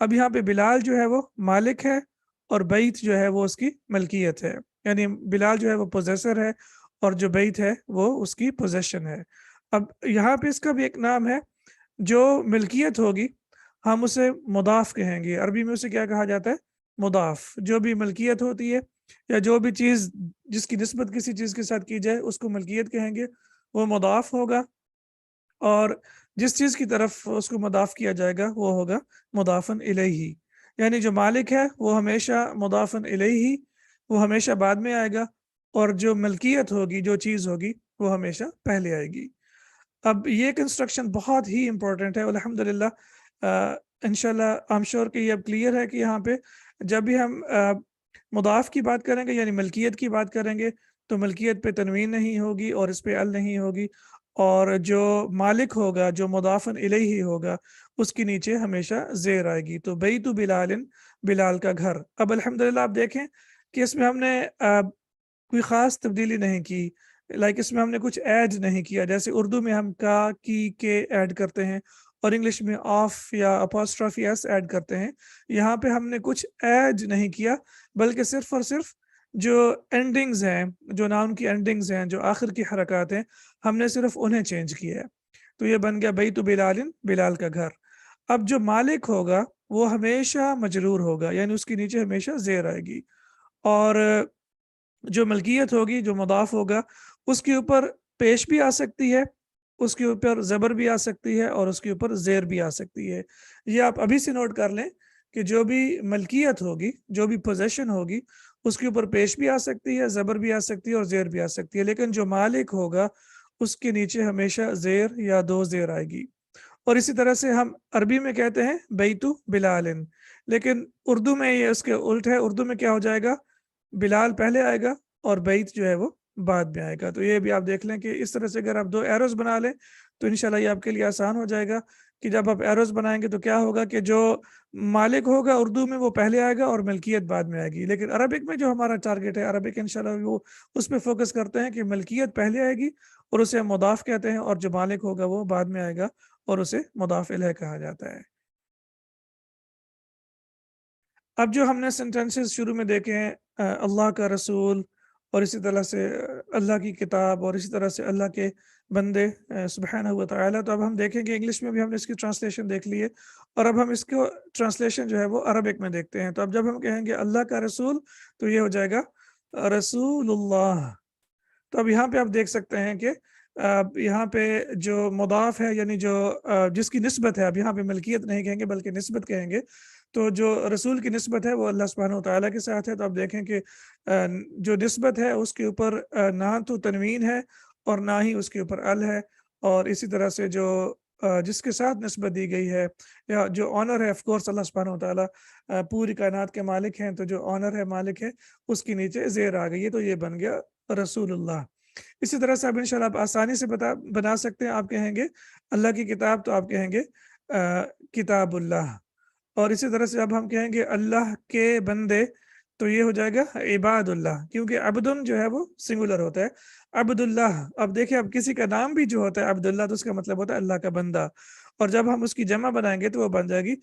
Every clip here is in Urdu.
اب یہاں پہ بلال جو ہے وہ مالک ہے اور بیت جو ہے وہ اس کی ملکیت ہے، یعنی بلال جو ہے وہ پوزیسر ہے اور جو بیت ہے وہ اس کی پوزیشن ہے۔ اب یہاں پہ اس کا بھی ایک نام ہے، جو ملکیت ہوگی ہم اسے مضاف کہیں گے، عربی میں اسے کیا کہا جاتا ہے؟ مضاف۔ جو بھی ملکیت ہوتی ہے یا جو بھی چیز جس کی نسبت کسی چیز کے ساتھ کی جائے اس کو ملکیت کہیں گے، وہ مضاف ہوگا، اور جس چیز کی طرف اس کو مضاف کیا جائے گا وہ ہوگا مضافن الیہ، یعنی جو مالک ہے وہ ہمیشہ مضافن الیہ، وہ ہمیشہ بعد میں آئے گا، اور جو ملکیت ہوگی، جو چیز ہوگی، وہ ہمیشہ پہلے آئے گی۔ اب یہ کنسٹرکشن بہت ہی امپورٹنٹ ہے، الحمدللہ انشاءاللہ آئی ایم شیور کہ یہ اب کلیئر ہے کہ یہاں پہ جب بھی ہم مضاف کی بات کریں گے یعنی ملکیت کی بات کریں گے تو ملکیت پہ تنوین نہیں ہوگی اور اس پہ ال نہیں ہوگی، اور جو مالک ہوگا، جو مضافن الیہ ہوگا، اس کے نیچے ہمیشہ زیر آئے گی۔ تو بیت بلال، بلال کا گھر۔ اب الحمدللہ آپ دیکھیں کہ اس میں ہم نے کوئی خاص تبدیلی نہیں کی، لائک اس میں ہم نے کچھ ایڈ نہیں کیا، جیسے اردو میں ہم کا، کی، کے ایڈ کرتے ہیں اور انگلش میں آف یا اپوسٹرافی ایس ایڈ کرتے ہیں، یہاں پہ ہم نے کچھ ایڈ نہیں کیا، بلکہ صرف اور صرف جو اینڈنگز ہیں، جو ناؤن کی اینڈنگز ہیں، جو آخر کی حرکات ہیں، ہم نے صرف انہیں چینج کیا ہے۔ تو یہ بن گیا بیت بلال، بلال کا گھر۔ اب جو مالک ہوگا وہ ہمیشہ مجرور ہوگا، یعنی اس کے نیچے ہمیشہ زیر آئے گی، اور جو ملکیت ہوگی، جو مضاف ہوگا، اس کے اوپر پیش بھی آ سکتی ہے، اس کے اوپر زبر بھی آ سکتی ہے، اور اس کے اوپر زیر بھی آ سکتی ہے۔ یہ آپ ابھی سے نوٹ کر لیں کہ جو بھی ملکیت ہوگی، جو بھی پوزیشن ہوگی، اس کے اوپر پیش بھی آ سکتی ہے، زبر بھی آ سکتی ہے، اور زیر بھی آ سکتی ہے، لیکن جو مالک ہوگا اس کے نیچے ہمیشہ زیر یا دو زیر آئے گی۔ اور اسی طرح سے ہم عربی میں کہتے ہیں بیتو بلال، لیکن اردو میں یہ اس کے الٹ ہے، اردو میں کیا ہو جائے گا؟ بلال پہلے آئے گا اور بیت جو ہے وہ بعد میں آئے گا۔ تو یہ بھی آپ دیکھ لیں کہ اس طرح سے اگر آپ دو ایروز بنا لیں تو انشاءاللہ یہ آپ کے لیے آسان ہو جائے گا کہ جب آپ ایروز بنائیں گے تو کیا ہوگا کہ جو مالک ہوگا اردو میں وہ پہلے آئے گا اور ملکیت بعد میں آئے گی، لیکن عربک میں جو ہمارا ٹارگٹ ہے، عربک انشاءاللہ وہ اس پہ فوکس کرتے ہیں کہ ملکیت پہلے آئے گی اور اسے ہم مضاف کہتے ہیں، اور جو مالک ہوگا وہ بعد میں آئے گا اور اسے مضاف الیہ کہا جاتا ہے۔ اب جو ہم نے سینٹینسز شروع میں دیکھے ہیں، اللہ کا رسول، اور اسی طرح سے اللہ کی کتاب، اور اسی طرح سے اللہ کے بندے سبحانہ و تعالیٰ، تو اب ہم دیکھیں گے انگلش میں بھی ہم نے اس کی ٹرانسلیشن دیکھ لی ہے، اور اب ہم اس کو ٹرانسلیشن جو ہے وہ عربک میں دیکھتے ہیں۔ تو اب جب ہم کہیں گے اللہ کا رسول تو یہ ہو جائے گا رسول اللہ۔ تو اب یہاں پہ آپ دیکھ سکتے ہیں کہ یہاں پہ جو مضاف ہے، یعنی جو جس کی نسبت ہے، اب یہاں پہ ملکیت نہیں کہیں گے بلکہ نسبت کہیں گے، تو جو رسول کی نسبت ہے وہ اللہ سبحانہ و تعالیٰ کے ساتھ ہے۔ تو آپ دیکھیں کہ جو نسبت ہے اس کے اوپر نہ تو تنوین ہے اور نہ ہی اس کے اوپر ال ہے، اور اسی طرح سے جو جس کے ساتھ نسبت دی گئی ہے یا جو آنر ہے، آف کورس اللہ سبحانہ و تعالیٰ پوری کائنات کے مالک ہیں، تو جو آنر ہے، مالک ہے، اس کے نیچے زیر آ گئی ہے، تو یہ بن گیا رسول اللہ۔ اسی طرح سے اب انشاءاللہ آپ آسانی سے بنا سکتے ہیں، آپ کہیں گے اللہ کی کتاب تو آپ کہیں گے کتاب اللہ، اور اسی طرح سے اب ہم کہیں گے اللہ کے بندے تو یہ ہو جائے گا عباد اللہ، کیونکہ عبدن جو ہے وہ سنگولر ہوتا ہے، عبد اللہ۔ اب دیکھیں اب کسی کا نام بھی جو ہوتا ہے عبد اللہ تو اس کا مطلب ہوتا ہے اللہ کا بندہ، اور جب ہم اس کی جمع بنائیں گے تو وہ بن جائے گی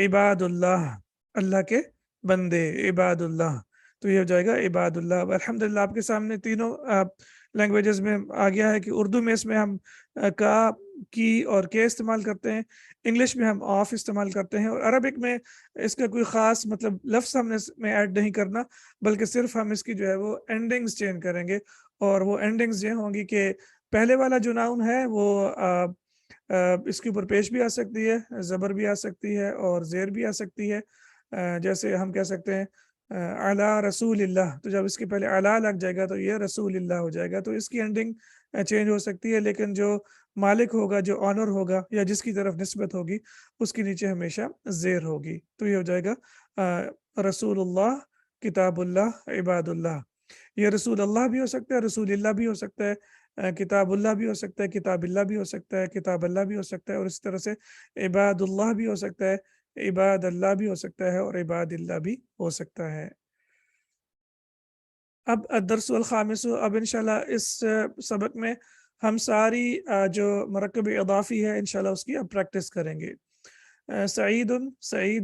عباد اللہ، اللہ کے بندے عباد اللہ، تو یہ ہو جائے گا عباد اللہ۔ الحمدللہ آپ کے سامنے تینوں لینگویجز میں آ گیا ہے کہ اردو میں اس میں ہم کا، کی اور کے استعمال کرتے ہیں، انگلش میں ہم آف استعمال کرتے ہیں، اور عربک میں اس کا کوئی خاص مطلب لفظ ہم نے اس میں ایڈ نہیں کرنا، بلکہ صرف ہم اس کی جو ہے وہ اینڈنگز چینج کریں گے، اور وہ اینڈنگز یہ ہوں گی کہ پہلے والا جو ناؤن ہے وہ اس کے اوپر پیش بھی آ سکتی ہے، زبر بھی آ سکتی ہے، اور زیر بھی آ سکتی ہے، جیسے ہم کہہ سکتے ہیں علی رسول اللہ، تو جب اس کے پہلے علی لگ جائے گا تو یہ رسول اللہ ہو جائے گا، تو اس کی اینڈنگ چینج ہو سکتی ہے، لیکن جو مالک ہوگا، جو آنر ہوگا یا جس کی طرف نسبت ہوگی، اس کے نیچے ہمیشہ زیر ہوگی، تو یہ ہو جائے گا رسول اللہ، کتاب اللہ، عباد اللہ۔ یہ رسول اللہ بھی ہو سکتا ہے، رسول اللہ بھی ہو سکتا ہے، کتاب اللہ بھی ہو سکتا ہے، کتاب اللہ بھی ہو سکتا ہے، کتاب اللہ بھی ہو سکتا ہے، اور اس طرح سے عباد اللہ بھی ہو سکتا ہے، عباد اللہ بھی ہو سکتا ہے، اور عباد اللہ بھی ہو سکتا ہے۔ اب الدرس الخامس، اب انشاءاللہ اس سبق میں ہم ساری جو مرکب اضافی ہے انشاءاللہ اس کی اب پریکٹس کریں گے۔ سعید، سعید،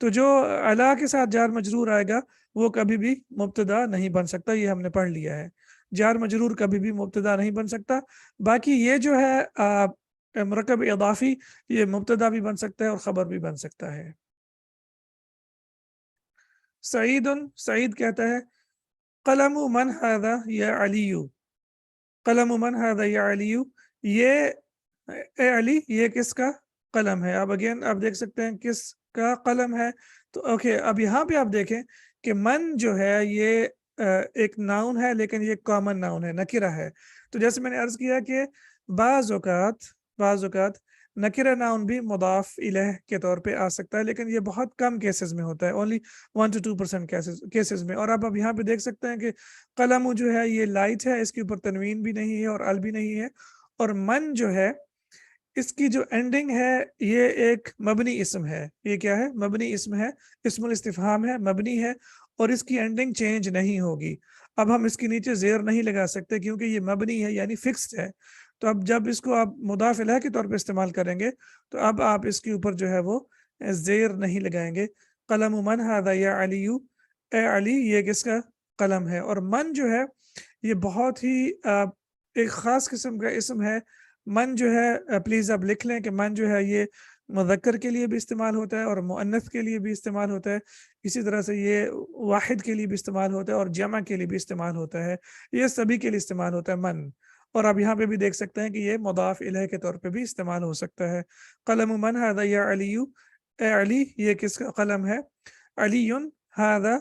تو جو الا کے ساتھ جار مجرور آئے گا وہ کبھی بھی مبتدا نہیں بن سکتا، یہ ہم نے پڑھ لیا ہے، جار مجرور کبھی بھی مبتدا نہیں بن سکتا۔ باقی یہ جو ہے مرکب اضافی، یہ مبتدا بھی بن سکتا ہے اور خبر بھی بن سکتا ہے۔ سعید، سعید کہتا ہے قلم من هذا یا علی، قلم من هذا یا علی، یہ اے علی یہ کس کا قلم ہے؟ اب اگین آپ دیکھ سکتے ہیں کس کا قلم ہے، تو اوکے اب یہاں پہ آپ دیکھیں کہ من جو ہے یہ ایک ناؤن ہے، لیکن یہ کامن ناؤن ہے، نکرہ ہے۔ تو جیسے میں نے عرض کیا کہ بعض اوقات نکرہ ناؤن بھی مضاف الیہ کے طور پہ آ سکتا ہے، لیکن یہ بہت کم کیسز میں ہوتا ہے، اونلی 1 to 2% کیسز میں۔ اور اب یہاں پہ دیکھ سکتے ہیں کہ قلم جو ہے یہ لائٹ ہے، اس کے اوپر تنوین بھی نہیں ہے اور ال بھی نہیں ہے، اور من جو ہے اس کی جو اینڈنگ ہے یہ ایک مبنی اسم ہے۔ یہ کیا ہے؟ مبنی اسم ہے، اسم الاستفہام ہے، مبنی ہے، اور اس کی اینڈنگ چینج نہیں ہوگی۔ اب ہم اس کے نیچے زیر نہیں لگا سکتے کیونکہ یہ مبنی ہے یعنی فکسڈ ہے۔ تو اب جب اس کو آپ مضاف الیہ کے طور پہ استعمال کریں گے تو اب آپ اس کے اوپر جو ہے وہ زیر نہیں لگائیں گے۔ قلم من ھذا یا علی، اے علی یہ کس کا قلم ہے؟ اور من جو ہے یہ بہت ہی ایک خاص قسم کا اسم ہے۔ من جو ہے پلیز آپ لکھ لیں کہ من جو ہے یہ مذکر کے لیے بھی استعمال ہوتا ہے اور مؤنث کے لیے بھی استعمال ہوتا ہے، اسی طرح سے یہ واحد کے لیے بھی استعمال ہوتا ہے اور جمع کے لیے بھی استعمال ہوتا ہے، یہ سبھی کے لیے استعمال ہوتا ہے من۔ اور آپ یہاں پہ بھی دیکھ سکتے ہیں کہ یہ مضاف الیہ کے طور پہ بھی استعمال ہو سکتا ہے۔ قلم من ھذا یا علی، اے علی یہ کس کا قلم ہے؟ علی ھذا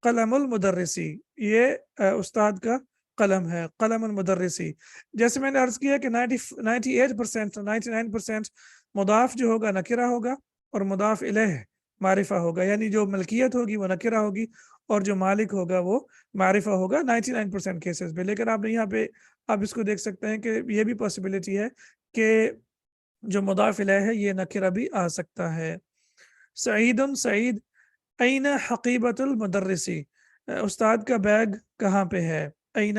قلم المدرسی، یہ استاد کا قلم ہے، قلم المدرسی۔ جیسے میں نے عرض کیا کہ 98% 99% مضاف جو ہوگا نکرہ ہوگا اور مضاف الیہ معرفہ ہوگا، یعنی جو ملکیت ہوگی وہ نکرہ ہوگی اور جو مالک ہوگا وہ معرفہ ہوگا 99% کیسز میں۔ لیکن آپ نے یہاں پہ آپ اس کو دیکھ سکتے ہیں کہ یہ بھی پاسبلٹی ہے کہ جو مضاف الیہ ہے یہ نکرہ بھی آ سکتا ہے۔ سعید، سعید این حقیبۃ المدرسی، استاد کا بیگ کہاں پہ ہے؟ این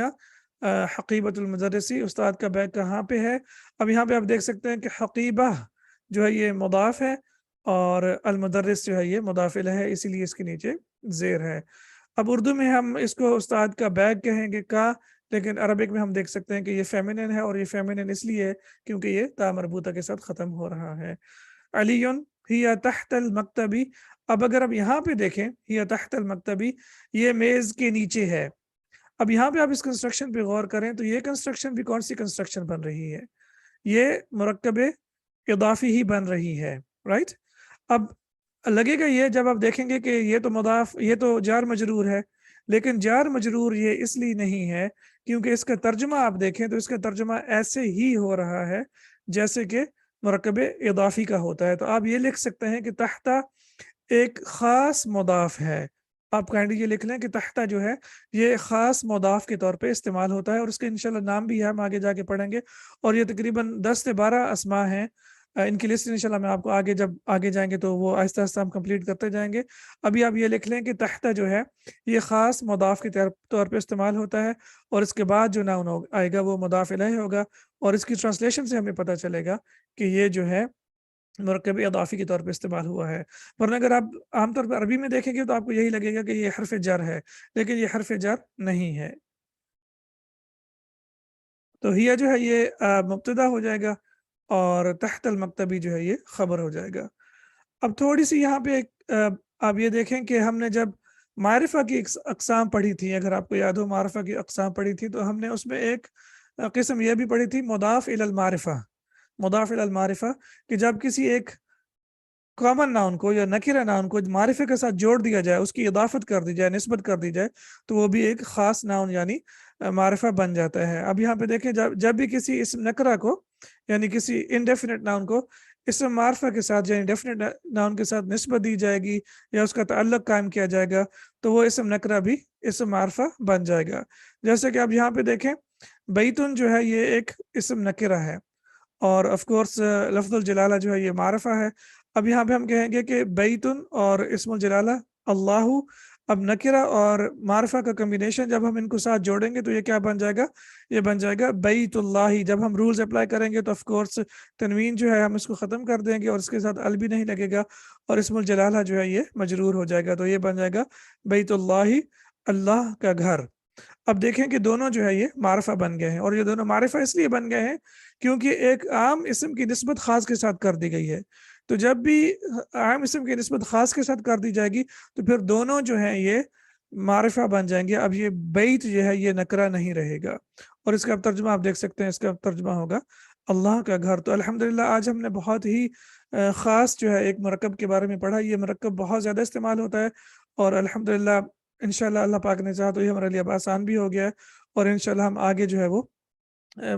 حقیبۃ المدرسی، استاد کا بیگ کہاں پہ ہے؟ اب یہاں پہ آپ دیکھ سکتے ہیں کہ حقیبہ جو ہے یہ مضاف ہے اور المدرس جو ہے یہ مضاف الیہ ہے، اسی لیے اس کے نیچے زیر ہے۔ اب اردو میں ہم اس کو استاد کا بیگ کہیں گے کا، لیکن عربک میں ہم دیکھ سکتے ہیں کہ یہ فیمینن ہے، اور یہ فیمینن اس لیے ہے کیونکہ یہ تا مربوطہ کے ساتھ ختم ہو رہا ہے۔ علی ہی تحت المکتبی، اب اگر آپ یہاں پہ دیکھیں ہی تحت المکتبی، یہ میز کے نیچے ہے۔ اب یہاں پہ آپ اس کنسٹرکشن پہ غور کریں تو یہ کنسٹرکشن بھی کون سی کنسٹرکشن بن رہی ہے؟ یہ مرکب اضافی ہی بن رہی ہے، رائٹ؟ اب لگے گا یہ جب آپ دیکھیں گے کہ یہ تو مضاف، یہ تو جار مجرور ہے، لیکن جار مجرور یہ اس لیے نہیں ہے کیونکہ اس کا ترجمہ آپ دیکھیں تو اس کا ترجمہ ایسے ہی ہو رہا ہے جیسے کہ مرکب اضافی کا ہوتا ہے۔ تو آپ یہ لکھ سکتے ہیں کہ تحتہ ایک خاص مضاف ہے، آپ کائنڈلی یہ لکھ لیں کہ تحتہ جو ہے یہ خاص مضاف کے طور پہ استعمال ہوتا ہے، اور اس کے انشاءاللہ نام بھی ہے، ہم آگے جا کے پڑھیں گے، اور یہ تقریباً 10 سے 12 اسماء ہیں، ان کی لسٹ انشاءاللہ میں آپ کو آگے جب آگے جائیں گے تو وہ آہستہ آہستہ ہم کمپلیٹ کرتے جائیں گے۔ ابھی آپ یہ لکھ لیں کہ تحتہ جو ہے یہ خاص مضاف کے طور پہ استعمال ہوتا ہے، اور اس کے بعد جو ناؤن آئے گا وہ مضاف الیہ ہوگا، اور اس کی ٹرانسلیشن سے ہمیں پتہ چلے گا کہ یہ جو ہے مرکب اضافی کے طور پہ استعمال ہوا ہے۔ ورنہ اگر آپ عام طور پر عربی میں دیکھیں گے تو آپ کو یہی لگے گا کہ یہ حرف جر ہے، لیکن یہ حرف جر نہیں ہے۔ تو ہیہ جو ہے یہ مبتدا ہو جائے گا اور تحت المکتبی جو ہے یہ خبر ہو جائے گا۔ اب تھوڑی سی یہاں پہ آپ یہ دیکھیں کہ ہم نے جب معرفہ کی اقسام پڑھی تھی، اگر آپ کو یاد ہو معرفہ کی اقسام پڑھی تھی، تو ہم نے اس میں ایک قسم یہ بھی پڑھی تھی مضاف الی المعرفہ، مضاف الی المعرفہ، کہ جب کسی ایک کامن ناؤن کو یا نکرہ ناؤن کو معرفے کے ساتھ جوڑ دیا جائے، اس کی اضافت کر دی جائے، نسبت کر دی جائے، تو وہ بھی ایک خاص ناؤن یعنی معرفہ بن جاتا ہے۔ اب یہاں پہ دیکھیں جب بھی کسی اسم نکرہ کو یعنی کسی انڈیفینٹ ناؤن کو اسم معرفہ کے ساتھ یعنی ڈیفینٹ ناؤن کے ساتھ نسبت دی جائے گی یا اس کا تعلق قائم کیا جائے گا تو وہ اسم نکرہ بھی اسم معرفہ بن جائے گا۔ جیسے کہ اب یہاں پہ دیکھیں بیتن جو ہے یہ ایک اسم نکرہ ہے، اور آف کورس لفظ الجلالہ جو ہے یہ معرفہ ہے۔ اب یہاں پہ ہم کہیں گے کہ بیتن اور اسم الجلالہ اللہ، اب نکرہ اور معرفہ کا کمبینیشن جب ہم ان کو ساتھ جوڑیں گے تو یہ کیا بن جائے گا؟ یہ بن جائے گا بیت اللہ. جب ہم رولز اپلائی کریں گے تو آف کورس تنوین جو ہے ہم اس کو ختم کر دیں گے اور اس کے ساتھ ال بھی نہیں لگے گا اور اسم الجلالہ جو ہے یہ مجرور ہو جائے گا. تو یہ بن جائے گا بیت اللہ، اللہ کا گھر. اب دیکھیں کہ دونوں جو ہے یہ معرفہ بن گئے ہیں، اور یہ دونوں معرفہ اس لیے بن گئے ہیں کیونکہ ایک عام اسم کی نسبت خاص کے ساتھ کر دی گئی ہے. تو جب بھی عام اسم کی نسبت خاص کے ساتھ کر دی جائے گی تو پھر دونوں جو ہیں یہ معرفہ بن جائیں گے. اب یہ بیت جو ہے یہ نکرہ نہیں رہے گا. اور اس کا اب ترجمہ آپ دیکھ سکتے ہیں، اس کا ترجمہ ہوگا اللہ کا گھر. تو الحمدللہ آج ہم نے بہت ہی خاص جو ہے ایک مرکب کے بارے میں پڑھا. یہ مرکب بہت زیادہ استعمال ہوتا ہے اور الحمدللہ انشاءاللہ اللہ پاک نے چاہا تو یہ ہمارے لیے اب آسان بھی ہو گیا ہے. اور انشاءاللہ ہم آگے جو ہے وہ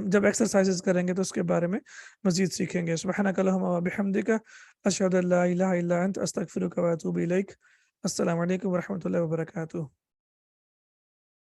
جب ایکسرسائزز کریں گے تو اس کے بارے میں مزید سیکھیں گے. سبحانک اللہم و بحمدک، اشہد ان لا الہ الا انت، استغفرک و اتوب الیک. السلام علیکم ورحمۃ اللہ وبرکاتہ.